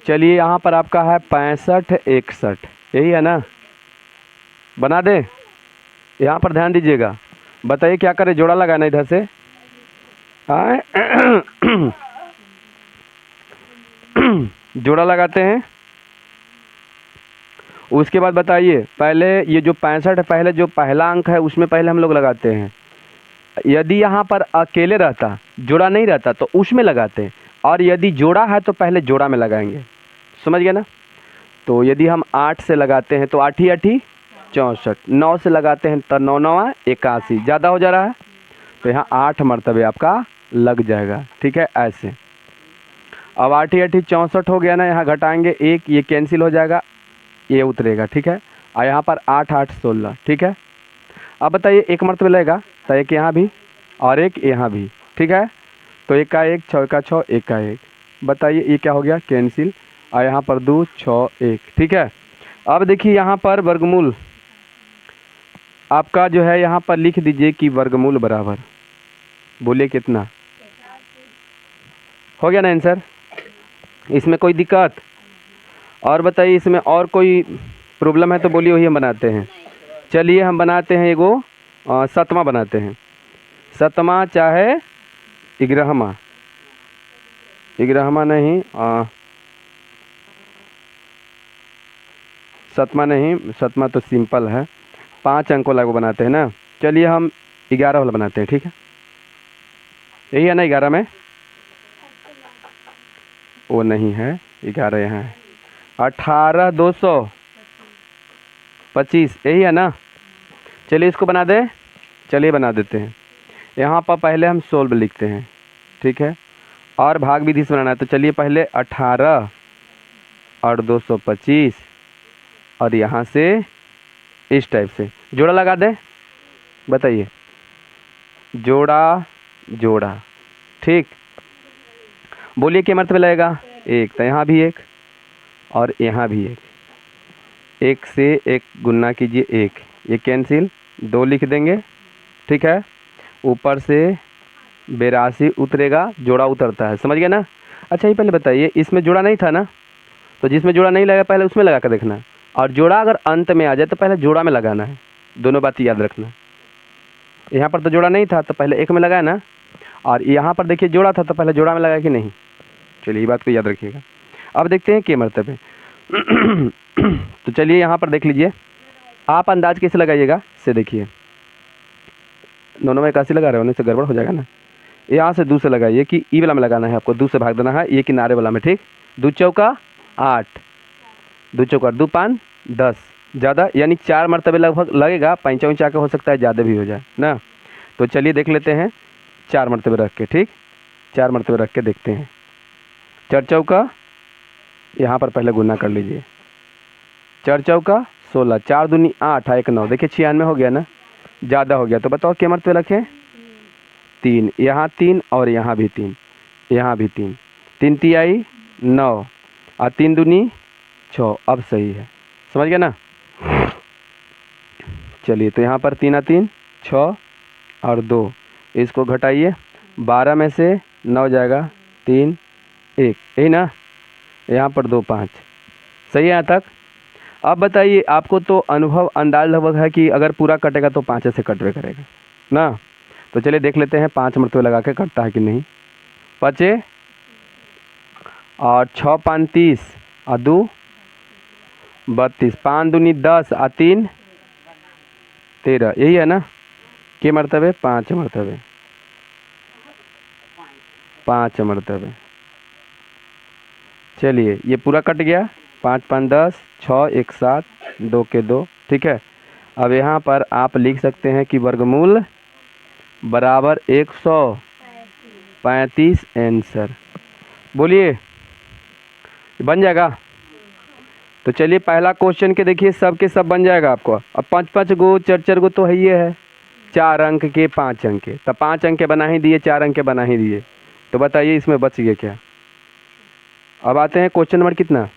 चलिए यहाँ पर आपका है 65 61, यही है ना, बना दें। यहाँ पर ध्यान दीजिएगा, बताइए क्या करें, जोड़ा लगाना इधर से। जोड़ा लगाते हैं। उसके बाद बताइए, पहले ये जो 65 है, पहले जो पहला अंक है उसमें पहले हम लोग लगाते हैं। यदि यहाँ पर अकेले रहता, जोड़ा नहीं रहता, तो उसमें लगाते हैं, और यदि जोड़ा है तो पहले जोड़ा में लगाएंगे। समझ गए ना। तो यदि हम 8 से लगाते हैं तो 8 ही 8 64, 9 से लगाते हैं तो 9 9 81, ज़्यादा हो जा रहा है, तो यहाँ 8 मरतबे आपका लग जाएगा। ठीक है, ऐसे। अब 8 ही 8 64 हो गया ना, यहाँ घटाएंगे 1, ये कैंसिल हो जाएगा, ये उतरेगा। ठीक है, और यहाँ पर 8 8 16। ठीक है, अब बताइए एक मरतबे लगेगा, तो एक यहाँ भी और एक यहाँ भी। ठीक है, तो 1 का 1, 6 का 6, 1 का 1। बताइए ये क्या हो गया, कैंसिल, और यहाँ पर 2 6 1। ठीक है, अब देखिए यहाँ पर वर्गमूल आपका जो है, यहाँ पर लिख दीजिए कि वर्गमूल बराबर, बोलिए कितना हो गया ना आंसर। इसमें कोई दिक्कत और बताइए, इसमें और कोई प्रॉब्लम है तो बोलिए, वही हम बनाते हैं। चलिए हम बनाते हैं एगो सतमा बनाते हैं। सतमा चाहे इग्रहमा, इग्रहमा नहीं, सतमा नहीं, सतमा तो सिंपल है, 5 अंकों वाला बनाते हैं ना। चलिए हम 11 वाला बनाते हैं। ठीक है, यही है ना 11 में, वो नहीं है, 11 यहाँ है। 18 225, यही है ना। चलिए इसको बना दें, चलिए बना देते हैं। यहाँ पर पहले हम 16 लिखते हैं। ठीक है, और भाग विधि से बनाना है, तो चलिए पहले 18 और 225, और यहाँ से इस टाइप से जोड़ा लगा दें। बताइए, जोड़ा जोड़ा, ठीक, बोलिए क्या मरतबे लगेगा, 1, तो यहाँ भी 1 और यहाँ भी 1, 1 से 1 गुना कीजिए 1, ये कैंसिल, 2 लिख देंगे। ठीक है, ऊपर से 82 उतरेगा, जोड़ा उतरता है, समझ गए ना। अच्छा ये पहले बताइए, इसमें जोड़ा नहीं था ना, तो जिसमें जोड़ा नहीं लगा पहले उसमें लगा कर देखना, और जोड़ा अगर अंत में आ जाए तो पहले जोड़ा में लगाना है। दोनों बात याद रखना। यहाँ पर तो जोड़ा नहीं था तो पहले एक में लगाया ना, और यहाँ पर देखिए जोड़ा था तो पहले जोड़ा में लगाया कि नहीं। चलिए ये बात को याद रखिएगा। अब देखते हैं के मरतबे। तो चलिए यहाँ पर देख लीजिए, आप अंदाज कैसे लगाइएगा से देखिए। 9 9 81 लगा रहे हो, नहीं से गड़बड़ हो जाएगा ना। यहाँ से 2 से लगाइए कि ई वाला में लगाना है आपको, 2 से भाग देना है ये किनारे वाला में। ठीक, 2 चौका 8, 2 चौका 2 5 10, ज़्यादा यानी 4 मरतबे लगभग लगेगा, 5 ऊँचा के हो सकता है ज़्यादा भी हो जाए ना। तो चलिए देख लेते हैं 4 मरतबे रख के। ठीक, 4 मरतबे रख के देखते हैं। 4 चौका, यहाँ पर पहले गुना कर लीजिए, 4 चौका 16, 4 दूनी 8, 1 9, देखिए 96 हो गया ना, ज़्यादा हो गया। तो बताओ क्या मरतबे रखें, 3, यहाँ 3 और यहाँ भी 3, यहाँ भी 3, 3 तिहाई 9 और 3 दूनी 6, अब सही है, समझ गया ना। चलिए तो यहाँ पर 3 3 6 और 2, इसको घटाइए, 12 में से 9 जाएगा, 3 1, यही ना। यहाँ पर 2 5, सही है यहाँ तक। अब बताइए, आपको तो अनुभव अंदाज लगभग है कि अगर पूरा कटेगा तो 5 से कटवे करेगा ना। तो चलिए देख लेते हैं 5 मरतबे लगा के कटता है कि नहीं। 5 और 6 5 30 और 2 32, 5 दूनी 10 और 3 13, यही है ना। के मरतबे 5 मरतबे, 5 मरतबे। चलिए ये पूरा कट गया, 5 5 10, 6 1 7, 2 के 2। ठीक है, अब यहाँ पर आप लिख सकते हैं कि वर्गमूल बराबर 135 आंसर। बोलिए बन जाएगा। तो चलिए पहला क्वेश्चन के देखिए, सब के सब बन जाएगा आपको। अब 5 5 गो 4 4 गो तो है, ये है 4 अंक के 5 अंक के, तब 5 अंक के बना ही दिए, 4 अंक के बना ही दिए। तो बताइए इसमें बच गए क्या। अब आते हैं क्वेश्चन नंबर कितना,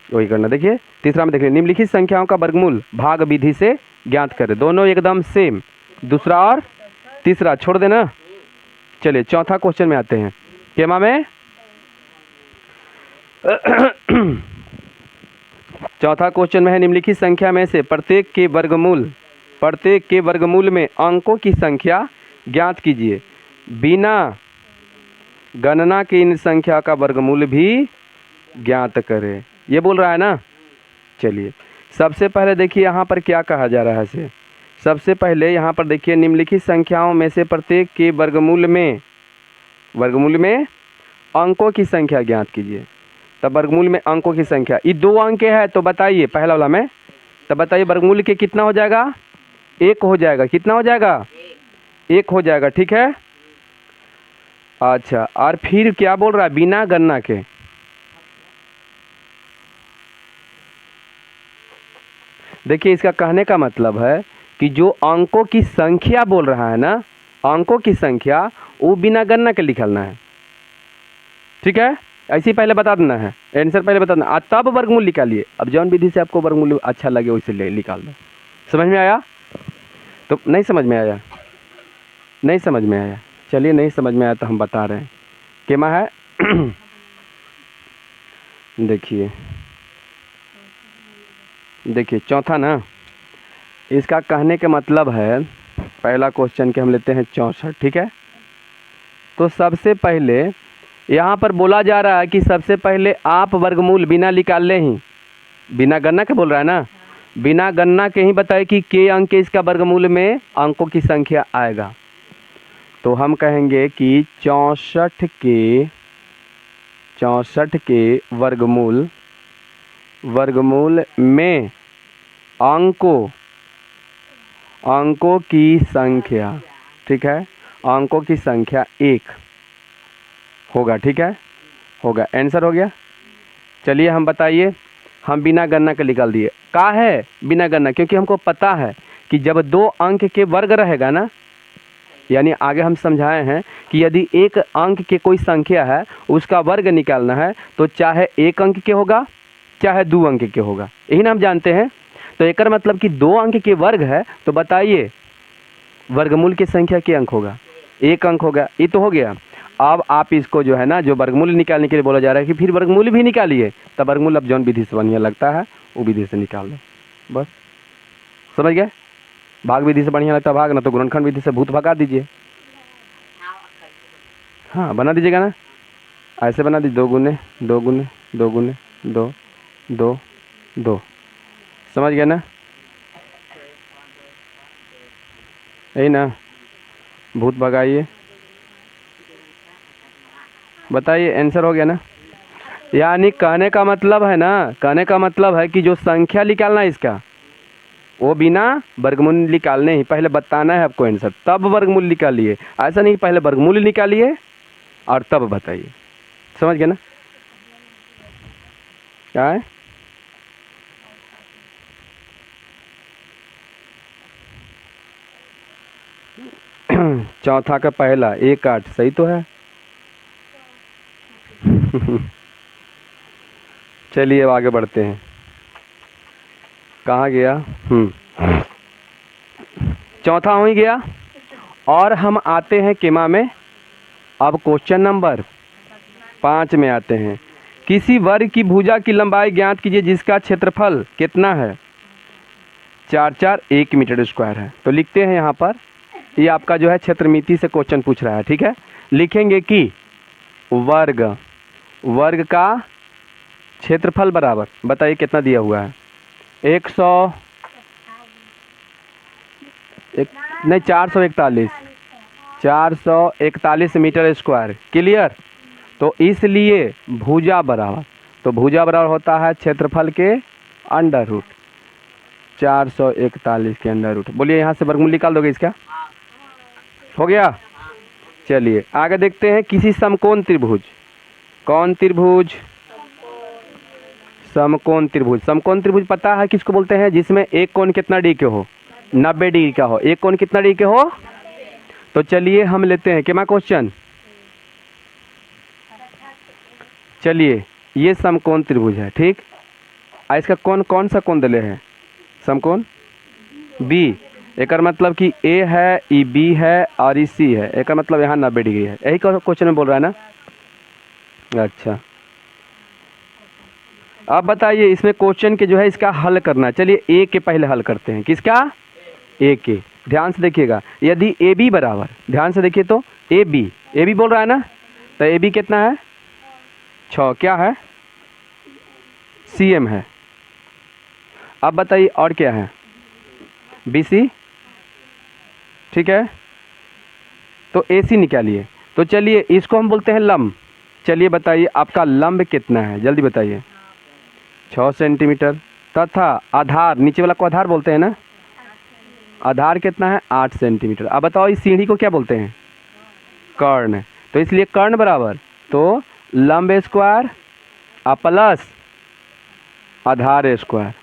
वही करना। देखिए तीसरा में देखिए, निम्नलिखित संख्याओं का वर्गमूल भाग विधि से ज्ञात करें। दोनों एकदम सेम, दूसरा और तीसरा छोड़ देना। चलिए चौथा क्वेश्चन में आते हैं। केमा में चौथा क्वेश्चन में है निम्नलिखित संख्या में से प्रत्येक के वर्गमूल में अंकों की संख्या ज्ञात कीजिए। बिना गणना के इन संख्या का वर्गमूल भी ज्ञात करें, ये बोल रहा है ना। चलिए सबसे पहले देखिए यहाँ पर क्या कहा जा रहा है इसे। सबसे पहले यहाँ पर देखिए निम्नलिखित संख्याओं में से प्रत्येक के वर्गमूल में अंकों की संख्या ज्ञात कीजिए। तब वर्गमूल में अंकों की संख्या, ये 2 अंक है तो बताइए पहला वाला में, तब बताइए वर्गमूल के कितना हो जाएगा, 1 हो जाएगा। कितना हो जाएगा, 1 हो जाएगा, ठीक है। अच्छा और फिर क्या बोल रहा है, बिना गणना के। देखिए इसका कहने का मतलब है कि जो अंकों की संख्या बोल रहा है ना, अंकों की संख्या वो बिना गणना के निकालना है, ठीक है। ऐसे ही पहले बता देना है, आंसर पहले बता देना, तब वर्गमूल निकालिए। अब जौन विधि से आपको वर्गमूल अच्छा लगे वैसे ले निकाल दो। समझ में आया? तो नहीं समझ में आया, नहीं समझ में आया, चलिए नहीं समझ में आया तो हम बता रहे हैं। केमा है देखिए चौथा ना, इसका कहने का मतलब है, पहला क्वेश्चन के हम लेते हैं 64, ठीक है। तो सबसे पहले यहाँ पर बोला जा रहा है कि सबसे पहले आप वर्गमूल बिना निकाले ही, बिना गणना के बोल रहा है ना, बिना गणना के ही बताए कि के अंक के इसका वर्गमूल में अंकों की संख्या आएगा। तो हम कहेंगे कि 64 के वर्गमूल में अंकों की संख्या, ठीक है, अंकों की संख्या 1 होगा, ठीक है, होगा। आंसर हो गया। चलिए हम बताइए, हम बिना गणना के निकाल दिए। का है बिना गणना, क्योंकि हमको पता है कि जब 2 अंक के वर्ग रहेगा ना, यानी आगे हम समझाए हैं कि यदि 1 अंक के कोई संख्या है उसका वर्ग निकालना है तो चाहे 1 अंक के होगा चाहे 2 अंक के होगा, यही ना हम जानते हैं। तो एक मतलब कि 2 अंक के वर्ग है तो बताइए वर्गमूल की संख्या के अंक होगा, 1 अंक होगा। ये तो हो गया। अब आप इसको जो है ना, जो वर्गमूल निकालने के लिए बोला जा रहा है कि फिर वर्गमूल भी निकालिए, तब वर्गमूल अब जौन विधि से बढ़िया लगता है वो विधि से निकाल दो, बस। समझ गए? भाग विधि से बढ़िया लगता है भाग, ना तो गुणनखंड विधि से भूत भगा दीजिए। हाँ बना दीजिएगा ना, ऐसे बना दीजिए, 2 गुने 2 गुने 2 गुने 2 2 2। समझ गए ना? यही ना, भूत भगाइए, बताइए आंसर हो गया ना। यानी कहने का मतलब है ना, कहने का मतलब है कि जो संख्या निकालना है इसका, वो बिना वर्गमूल निकालने ही पहले बताना है आपको आंसर, तब वर्गमूल निकालिए। ऐसा नहीं पहले वर्गमूल निकालिए और तब बताइए। समझ गए ना? क्या है? चौथा का पहला 1 8 सही तो है। चलिए अब आगे बढ़ते हैं। कहाँ गया? चौथा हो ही गया और हम आते हैं केमा में। अब क्वेश्चन नंबर 5 में आते हैं। किसी वर्ग की भुजा की लंबाई ज्ञात कीजिए जिसका क्षेत्रफल कितना है? 4 4 1 मीटर स्क्वायर है। तो लिखते हैं यहाँ पर, ये आपका जो है क्षेत्रमिति से क्वेश्चन पूछ रहा है, ठीक है। लिखेंगे कि वर्ग का क्षेत्रफल बराबर, बताइए कितना दिया हुआ है? 441 मीटर स्क्वायर। क्लियर? तो इसलिए भुजा बराबर, तो भुजा बराबर होता है क्षेत्रफल के अंडर रूट, 441 के अंडर रूट। बोलिए यहाँ से वर्गमूल निकाल दोगे इसका? हो गया। चलिए आगे देखते हैं। किसी समकोण त्रिभुज, कौन त्रिभुज? समकोण त्रिभुज। समकोण त्रिभुज पता है किसको बोलते हैं? जिसमें एक कोण कितना डिग्री के हो? 90 डिग्री का हो। एक कोण कितना डिग्री के हो? तो चलिए हम लेते हैं केमा क्वेश्चन। चलिए ये समकोण त्रिभुज है, ठीक। इसका कौन सा कोण दिले है? समकोण बी। एक मतलब कि ए है, ई बी है और ई सी है। एक मतलब यहाँ 90 डिग्री है। यही क्वेश्चन में बोल रहा है ना। अच्छा अब बताइए इसमें क्वेश्चन के जो है इसका हल करना है। चलिए ए के पहले हल करते हैं। किसका? ए के। ध्यान से देखिएगा, यदि ए बी बराबर, ध्यान से देखिए तो ए बी बोल रहा है ना, तो ए बी कितना है? 6। क्या है? सी एम है। अब बताइए और क्या है? B C. ठीक है, तो ए सी निकालिए। तो चलिए इसको हम बोलते हैं लंब। चलिए बताइए आपका लंब कितना है, जल्दी बताइए। 6 सेंटीमीटर। तथा आधार, नीचे वाला को आधार बोलते हैं ना, आधार कितना है? 8 सेंटीमीटर। अब बताओ इस सीढ़ी को क्या बोलते हैं? कर्ण। तो इसलिए कर्ण बराबर, तो लंब स्क्वायर प्लस आधार स्क्वायर,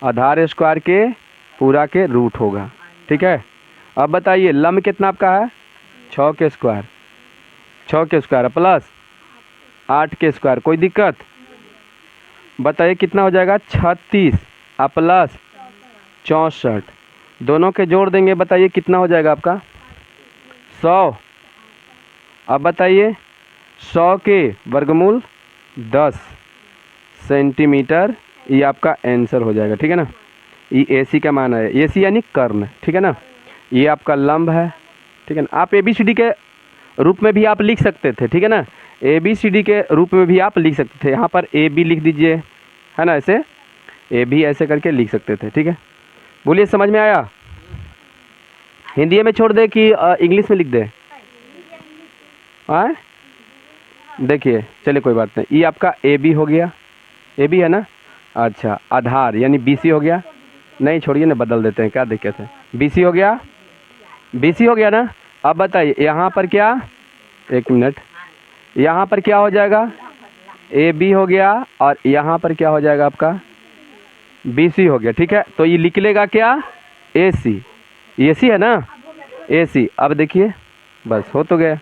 आधार स्क्वायर के पूरा के रूट होगा। ठीक है, अब बताइए लंब कितना आपका है? 6 के स्क्वायर, 6 के स्क्वायर प्लस 8 के स्क्वायर। कोई दिक्कत? बताइए कितना हो जाएगा? 36 प्लस 64, दोनों के जोड़ देंगे, बताइए कितना हो जाएगा आपका? 100। अब बताइए 100 के वर्गमूल 10 सेंटीमीटर, ये आपका आंसर हो जाएगा। ठीक है ना, ये ए सी का मान है, ए सी यानी कर्ण। ठीक है ना, ये आपका लंब है। ठीक है ना, आप ए बी सी डी के रूप में भी आप लिख सकते थे। ठीक है ना, ए बी सी डी के रूप में भी आप लिख सकते थे। यहाँ पर ए बी लिख दीजिए, है ना, ऐसे ए भी ऐसे करके लिख सकते थे। ठीक है, बोलिए समझ में आया? हिंदी में छोड़ दे कि इंग्लिश में लिख दे? हाँ देखिए, चलिए कोई बात नहीं, ये आपका ए बी हो गया, ए बी है ना। अच्छा, आधार यानी बी सी हो गया। नहीं छोड़िए ना, बदल देते हैं, क्या दिक्कत है? बी सी हो गया, बी सी हो गया ना। अब बताइए यहाँ पर क्या, एक मिनट, यहाँ पर क्या हो जाएगा? ए बी हो गया, और यहाँ पर क्या हो जाएगा आपका? बी सी हो गया। ठीक है, तो ये लिख लेगा क्या? ए सी। ए सी है ना, ए सी। अब देखिए बस हो तो गया।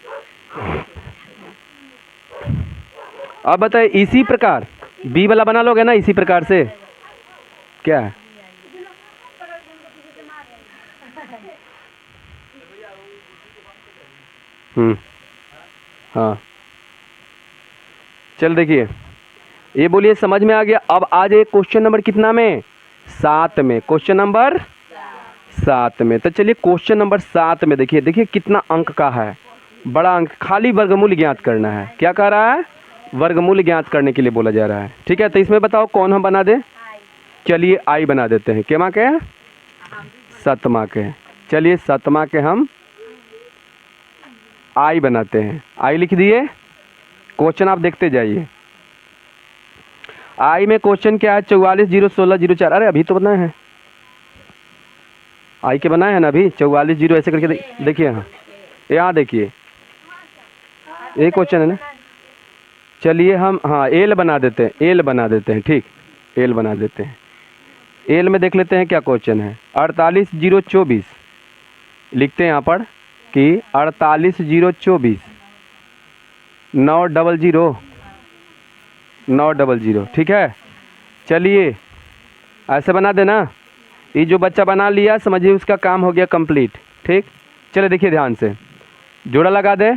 अब बताइए इसी प्रकार बी वाला बना लोगे ना, इसी प्रकार से। क्या है? हाँ, चल देखिए, ये बोलिए समझ में आ गया? अब आज एक क्वेश्चन नंबर कितना में? 7 में। क्वेश्चन नंबर 7 में। तो चलिए क्वेश्चन नंबर 7 में देखिए, देखिए कितना अंक का है, बड़ा अंक। खाली वर्गमूल ज्ञात करना है। क्या कह रहा है? वर्गमूल ज्ञात करने के लिए बोला जा रहा है। ठीक है, तो इसमें बताओ कौन हम बना दे? चलिए आई बना देते हैं। केमा के? सतमा के। चलिए सतमा के हम आई बनाते हैं। आई लिख दिए। क्वेश्चन आप देखते जाइए। आई में क्वेश्चन क्या है? 44,016,04। अरे अभी तो बनाए हैं, आई के बनाए हैं ना अभी। 44,0 ऐसे करके देखिए, यहाँ देखिए, ये क्वेश्चन है ना। चलिए हम एल बना देते हैं, एल बना देते हैं। ठीक, एल बना देते हैं। एल में देख लेते हैं क्या क्वेश्चन है। 48,024 लिखते हैं यहाँ पर कि 48,024 900। ठीक है, चलिए ऐसे बना देना। ये जो बच्चा बना लिया समझिए उसका काम हो गया कंप्लीट। ठीक, चलिए देखिए ध्यान से, जोड़ा लगा दे।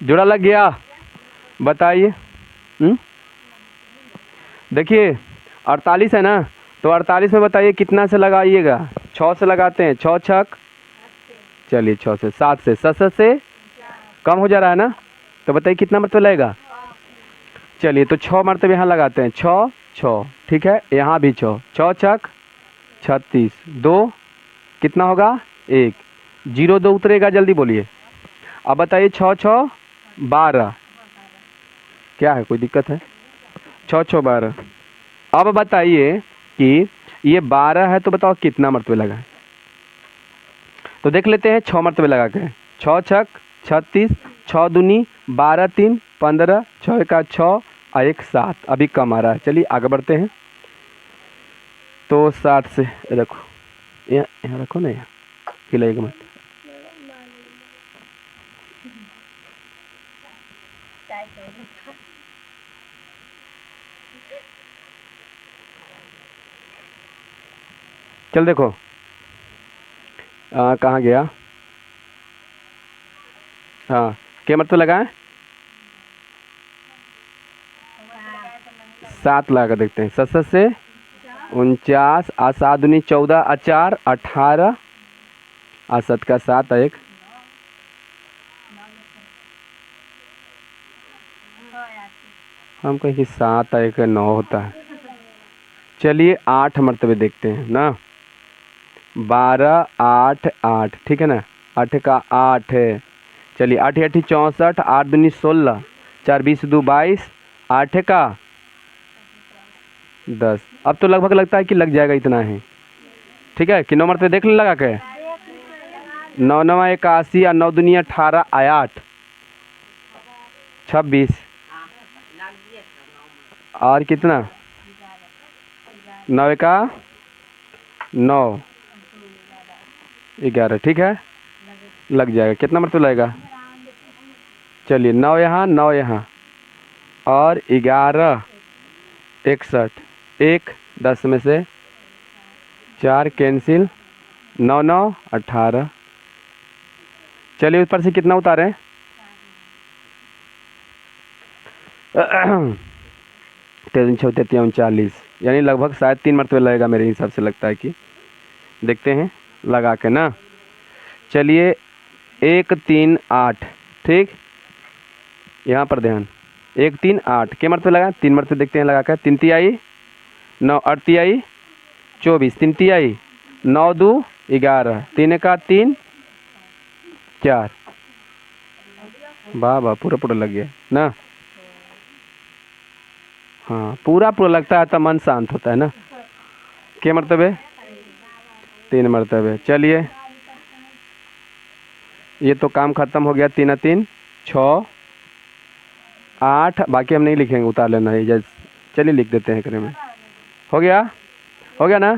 जोड़ा लग गया? बताइए। देखिए 48 है ना, तो 48 में बताइए कितना से लगाइएगा? 6 से लगाते हैं। 6 छक, चलिए 6 से, 7 से, 7 से कम हो जा रहा है ना, तो बताइए कितना मरतबा लगेगा? चलिए तो 6 मरतबे यहाँ लगाते हैं। 6 6। ठीक है, यहाँ भी 6, 6 छक 36, 2 कितना होगा? 1, 0 2 उतरेगा, जल्दी बोलिए। अब बताइए 6 6 12। क्या है, कोई दिक्कत है? 6 6 12। अब बताइए कि ये 12 है, तो बताओ कितना मरतबे लगा है? तो देख लेते हैं 6 मरतबे लगा के। 6 छक 36, 6 दूनी 12, 3 15, 6 का 6 और 1 7। अभी कम आ रहा है, चलिए आगे बढ़ते हैं। तो 60 से रखो, यहाँ रखो ना, यहाँ हिलाइएगा मत। चल देखो कहाँ गया? हाँ, क्या मतलब लगाए? 7 लगा कर देखते हैं। 7 से 49, आ 7 दूनी 14, आ 4 18, आ 7 का 7 1, हम कहें कि 7 1 9 होता है। चलिए 8 मरतबे देखते हैं ना। 12 8 8, ठीक है ना। 8 का 8 है। चलिए 8 8 64, 8 दूनी 16, 4 20 2 22, 8 का 10। अब तो लगभग लगता है कि लग जाएगा इतना ही, ठीक है कि 9 मरतबे देख ले लगा के। 9 9 81, और 9 दूनी 18, आया 8 26, और कितना 9 का 9 11, ठीक है लग जाएगा। कितना मरतबा लगेगा? चलिए 9 यहाँ 9 यहाँ, और 11 61, 1 10 में से 4 कैंसिल, 9 9 18। चलिए ऊपर से कितना उतारें? 13 6 33 39, यानी लगभग शायद 3 मरतबे लगेगा मेरे हिसाब से, लगता है कि देखते हैं लगा के ना। चलिए 1 3 8, ठीक, यहाँ पर ध्यान। 1 3 8 क्या मरतबे लगा? 3 मरतबे देखते हैं लगा कर। 3 तिहाई 9, 8 तिहाई 24, 3 तिहाई 9 2 11, 3 का 3 4। वाह वाह, पूरा पूरा लग गया ना। हाँ पूरा पूरा लगता है तो मन शांत होता है ना। क्या मरतबे? 3 मरतबे। चलिए ये तो काम ख़त्म हो गया। 3 3 6 8, बाकी हम नहीं लिखेंगे, उतार लेना है जैसे। चलिए लिख देते हैं करे में। हो गया? हो गया ना।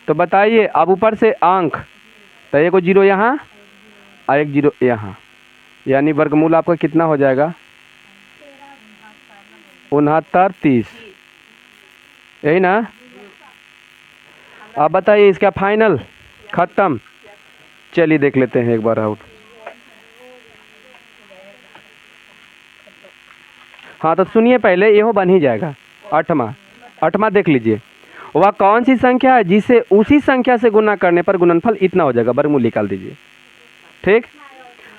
तो बताइए अब ऊपर से अंक, तो 1 0 यहाँ और 1 0 यहाँ, यानी वर्गमूल आपका कितना हो जाएगा? 69 30, यही ना। अब बताइए इसका फाइनल ख़त्म। चलिए देख लेते हैं एक बार आउट। हाँ तो सुनिए पहले, ये बन ही जाएगा। 8वां देख लीजिए। वह कौन सी संख्या है जिसे उसी संख्या से गुना करने पर गुणनफल इतना हो जाएगा? वर्गमूल निकाल दीजिए, ठीक।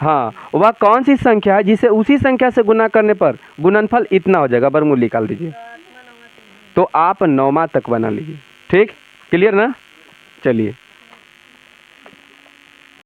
हाँ वह कौन सी संख्या है जिसे उसी संख्या से गुना करने पर गुणनफल इतना हो जाएगा? वर्गमूल निकाल दीजिए। तो आप 9वां तक बना लीजिए, ठीक। क्लियर ना। चलिए